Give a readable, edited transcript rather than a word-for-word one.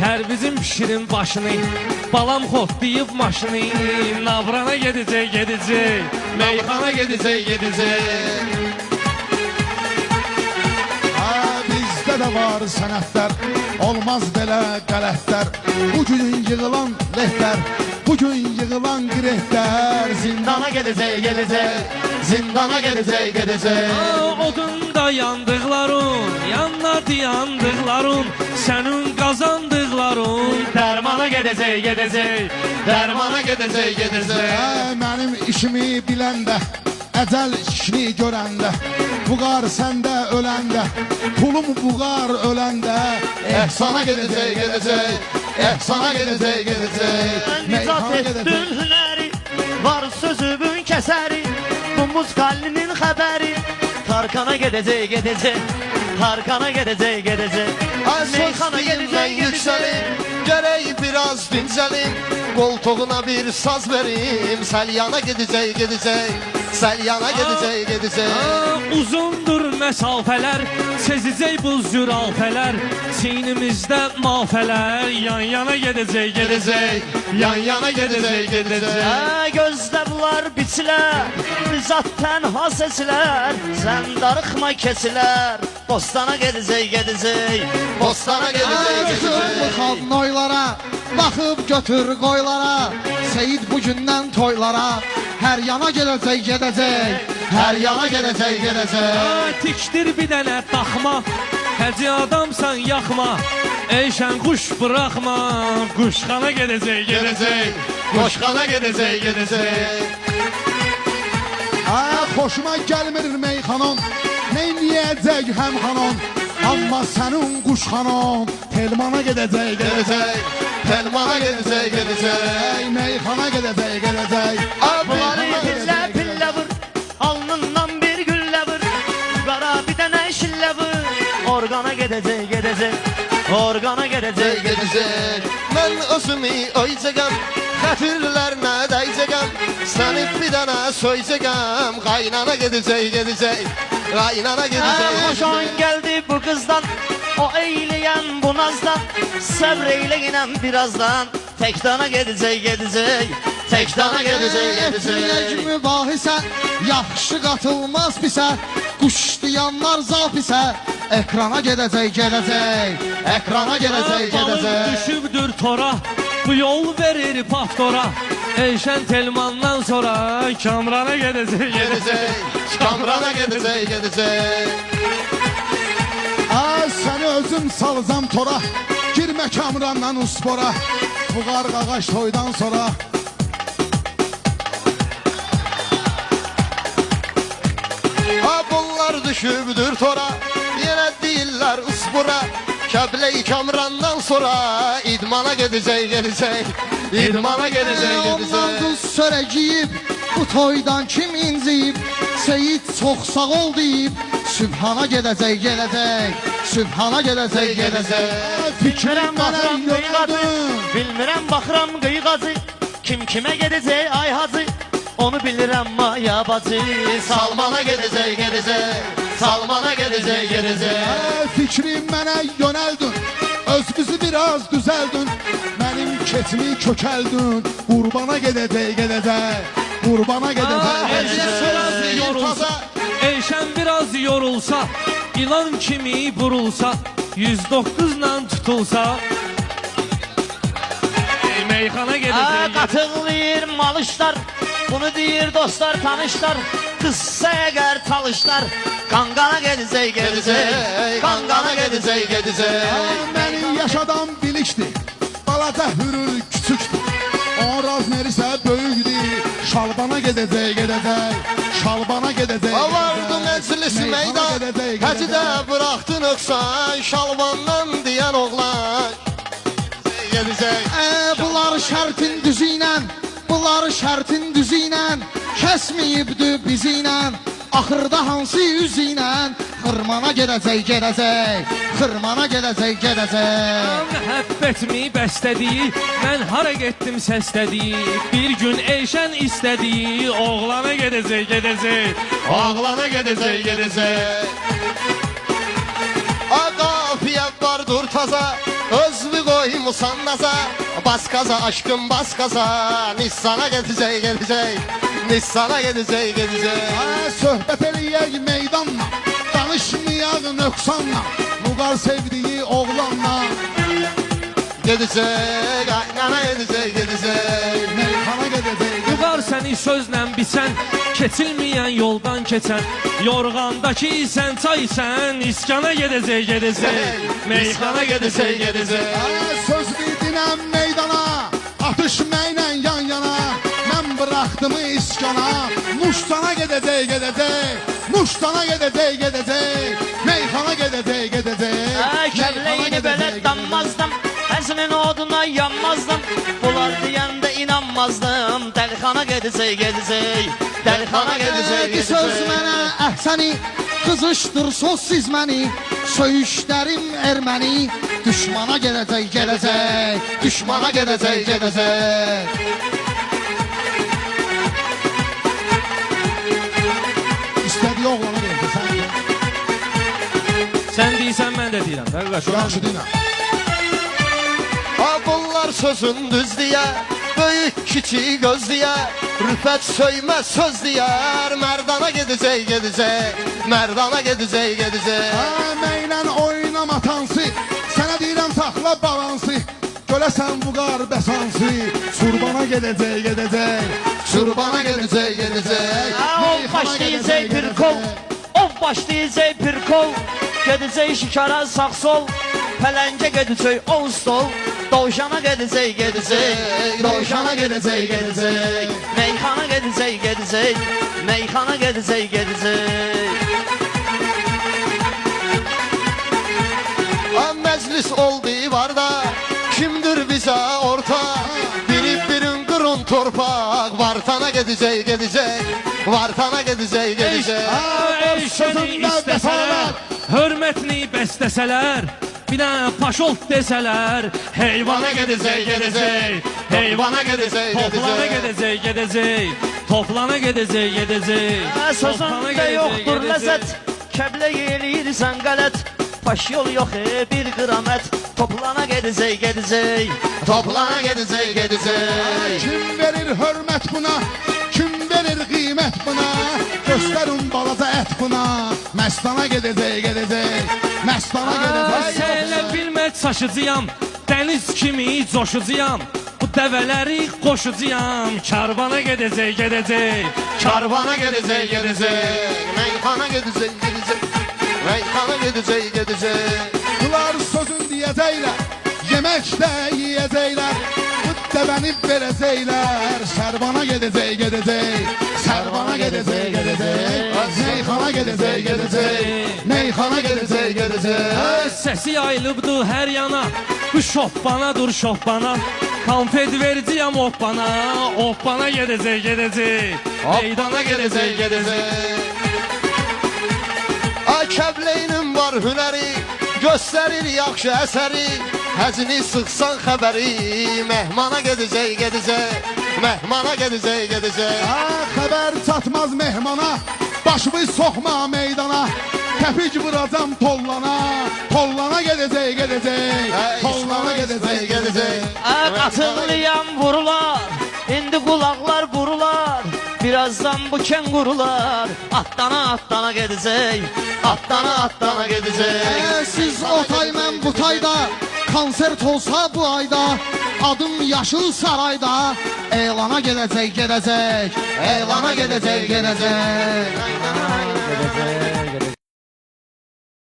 Hər bizim pişirin başını, balam xotlayıb maşını, Navrana gedəcək, gedəcək, meyxana gedəcək, gedəcək. Bizdə də var sənətlər, olmaz belə qələtlər. Bugün yığılan lehtlər, bugün yığılan qirehlər. Zindana gedəcək, gedəcək, zindana gedəcək, gedəcək. Odunda yandıqların, yanlardı yandıqların, sənin qazandıqların. Dərmana gedəcək, gedəcək, dərmana gedəcək, gedəcək. Mənim işimi biləndə, əcəl işini görəndə, buğar səndə öləndə, pulum buğar öləndə, Ehsana gedəcək, gedəcək, ehsana gedəcək, gedəcək. Nicat etdin hünəri, var sözümün kəsəri, Dumuz kallinin xəbəri, Tarkana gedəcək, gedəcək, Tarkana gedəcək, gedəcək. Meyxana gedəcək, yüksəlim, gərək biraz dincəlim, qoltuğuna bir saz verim, Səlyana gedəcək, gedəcək, Səlyana gedəcək, gedəcək. Uzundur məsafələr, sezəcək bu zürafələr, Çiynimizdə mafələr, yan-yana gedəcək, gedəcək, Yan-yana gedəcək, gedəcək. Gözdə bunlar biçilər, Nizat tənha seslər, Sən darıxma kesilər, Bostana gedəcək, gedəcək, Bostana gedəcək, gedəcək. Baxıb noylara, baxıb götür qoylara, Seyid bugündən toylara, hər yana gedəcək, gedəcək, Hər yana gedəcək, gedəcək. Tikdir bir dənə daxma, Həci adamsan yaxma, Eyşən quş bıraxma, Quşxana gedəcək, gedəcək, Qoşqana gedəcək, gedəcək. Xoşuma gəlmir meyxanon, neyniyəcək həm xanon, amma sənin quşxanon, Telmana gedəcək, gedəcək, Telmana gedəcək, gedəcək. meyxana gedəcək, gedəcək. Bunları pillə pillə vur, alnından bir güllə vur, Qara bir dənə şillə vur, Orqana gedəcək, gedəcək, Orqana gedəcək, gedəcək. Mən özümü oycaqam, xətirlərinə dəycəqam, Səni bir dənə söyləyəcəm, Qaynana gedəcək, gedəcək, Qaynana gedəcək. Xoşan gəldi bu qızdan, o eyləyən bu nazdan, Səbr eyləyinəm birazdan, Təkdana gedəcək, gedəcək, Təkdana gedəcək, gedəcək. Etməyək mübahisə, yaxşı qatılmaz pisə, Quş diyanlar zapisə, ekrana gedəcək, gedəcək, ekrana gedəcək, Balıq gedəcək. düşübdür tora, bu yol verir paftora, Eyşən Telmandan sonra Kamrana gedəcək, Gedəcək, Kamrana gedəcək, gedəcək. Səni özüm salacam tora, girmə Kamrandan uspora, buğar qağaş toydan sonra. Bunlar düşübdür tora, yenə deyirlər uspura, Kəblə-i Kamrandan sonra idmana gedəcək, gedəcək, idmana gedəcək, Ondan gedəcək. qız sörək yiyib, bu toydan kim inciyib, Seyid çox sağ ol deyib, Sübhana gedəcək, gedəcək, Sübhana gedəcək, gedəcək. Bilmirəm Fikrim mənə baxıram qıyğacı, yönəldin. bilmirəm baxıram qıyğacı, Kim kimə gedəcək ay hacı, onu bilirəm maya bacı. Salmana gedəcək, gedəcək, Salmana gedəcək, gedəcək. Fikrim mənə yönəldin, öz bizi biraz düzəldin, Mənim ketimi kökəldin, Qurbana gedəcək, gedəcək, Qurbana gedəcək, Eyşən biraz gedəcək. yorulsa, Eyşən biraz yorulsa, İlan kimi vurulsa, 109'la tutulsa, Meyxana gedəcək, Qatılıyır malışlar, bunu deyir dostlar tanışlar, Qızsa əgər talışlar, Qanqana gedəcək, gedəcək, Qanqana gedəcək, gedəcək. Mənim yaşadam bilikdir, balaca hürür küçükdür, O razmer isə böyükdür, Şalbana gedəcək, gedəcək, Şalbana gedəcək, Avardı məclisi meydan, Həcidə bıraxdın öksan, Şalvandan deyən oğlan, gedəcək. Bunlar şərtin düzü ilə, bunlar şərtin düzü ilə, Kəsməyibdi bizi ilə, axırda hansı üzü ilə, Xırmana gedəcək, gedəcək, Xırmana gedəcək, gedəcək. Məhəbbətimi bəstədi, mən hara getdim səslədi, bir gün Eyşən istədi, oğlana gedəcək, gedəcək, Oğlana gedəcək, gedəcək. Qafiyə var dur taza, Özlü koymusan naza, bas gaza aşkım bas gaza. Nissan'a gedəcək. Nissan'a gedəcək. Söhbət eləyək meydanla, danışmayaq nöqsanla, Vüqar sevdiyi oğlanla Gedəcək, aynana gedəcək. meyxana gedəcək. Vüqar səni sözlə biçən, keçilməyən yoldan keçən, yorğandakı sən çay sən, iskana gedəcək. Meyxana gedəcək. Söz verdinəm meydana, atışməklə yan yana, mən bıraxdım iskana, Muştana gedəcək. Muştana gedəcək. Meyxana gedəcək. Kəlləyini belə danmazdım, Həzmin oduna yanmazdım, bunlar deyəndə inanmazdım. Dəlixana gedəcək. Dəlixana gedəcək. Söz mənə əhsəni, qızışdırsın siz məni, söyüşlərim erməni, düşmana gedəcək. Düşmana gedəcək. İstədiyi oğlana verdi, sən de. Sən deyirsən, mən də deyirəm. Qardaş, Yaxşı deyirəm. Bunlar sözün düz diye, büyük kiçik göz diye, rüfət söymez söz diyər. Merdana gedəcək. Merdana gedəcək. Məylə oynama tansı, sənə deyirəm saxla balansı, göləsən Vüqar bəsansı, Surbana gedəcək. Surbana gedəcək. Ov başlayacaq bir kol, gedəcək şikara sağ sol, pələngə gedəcək ov stol, dovşana gedəcək. Dovşana gedəcək. Meyxana gedəcək. Meyxana gedəcək. Məclis oldu varda, kimdir bizə orta, bilib birin qırın torpaq, Vartana gedəcək. Vartana gedəcək. Eşəni istəsələr, hörmətini bəstəsələr, bir dənə paşolt desələr, heyvana gedəcək. Heyvana gedəcək. Toplana gedəcək. Sözündə yoxdur ləzzət, kəblə yeliyirsən qələt, baş yol yox bir qramət, toplana gedəcək. Toplana gedəcək. Kim verir hörmət buna, kim verir qiymət buna, göstərin balaca ət buna, Məstana gedəcək. Məstana gedəcək. Sənlə bilmək çaşıcıyam, dəniz kimi coşucuyam, bu dəvələri qoşucuyam, karvana gedəcək. Karvana gedəcək. Meyxana gedəcək. Meyxana gedəcək. Bunlar sözün deyəcəklər, yemək də yiyəcəklər, bu dəvəni verəcəklər, Sərvana gedəcək. Sərvana gedəcək. Meyxana gedəcək. Meyxana gedəcək. Səsi yayılıbdı hər yana, bu şohbanadır şohbana, konfet vericiyam oppana gedəcək. Meydana gedəcək. Kəbləyinin var hünəri, göstərir yaxşı əsəri, Həzini sıxsan xəbəri, mehmana gedəcək. Mehmana gedəcək. Xəbər çatmaz mehmana, başımı soxma meydana, təpik vuracam tollana, tollana gedəcək. Tollana gedəcək. Qatılıyam vurular, indi qulaqlar vurular, birazdan bu kengurular, attana gedəcək. Attana gedəcək. Siz o tay mən bu tayda, konsert olsa bu ayda, adım Yaşıl Sarayda, elana gedəcək. Elana gedəcək. Gedəcək.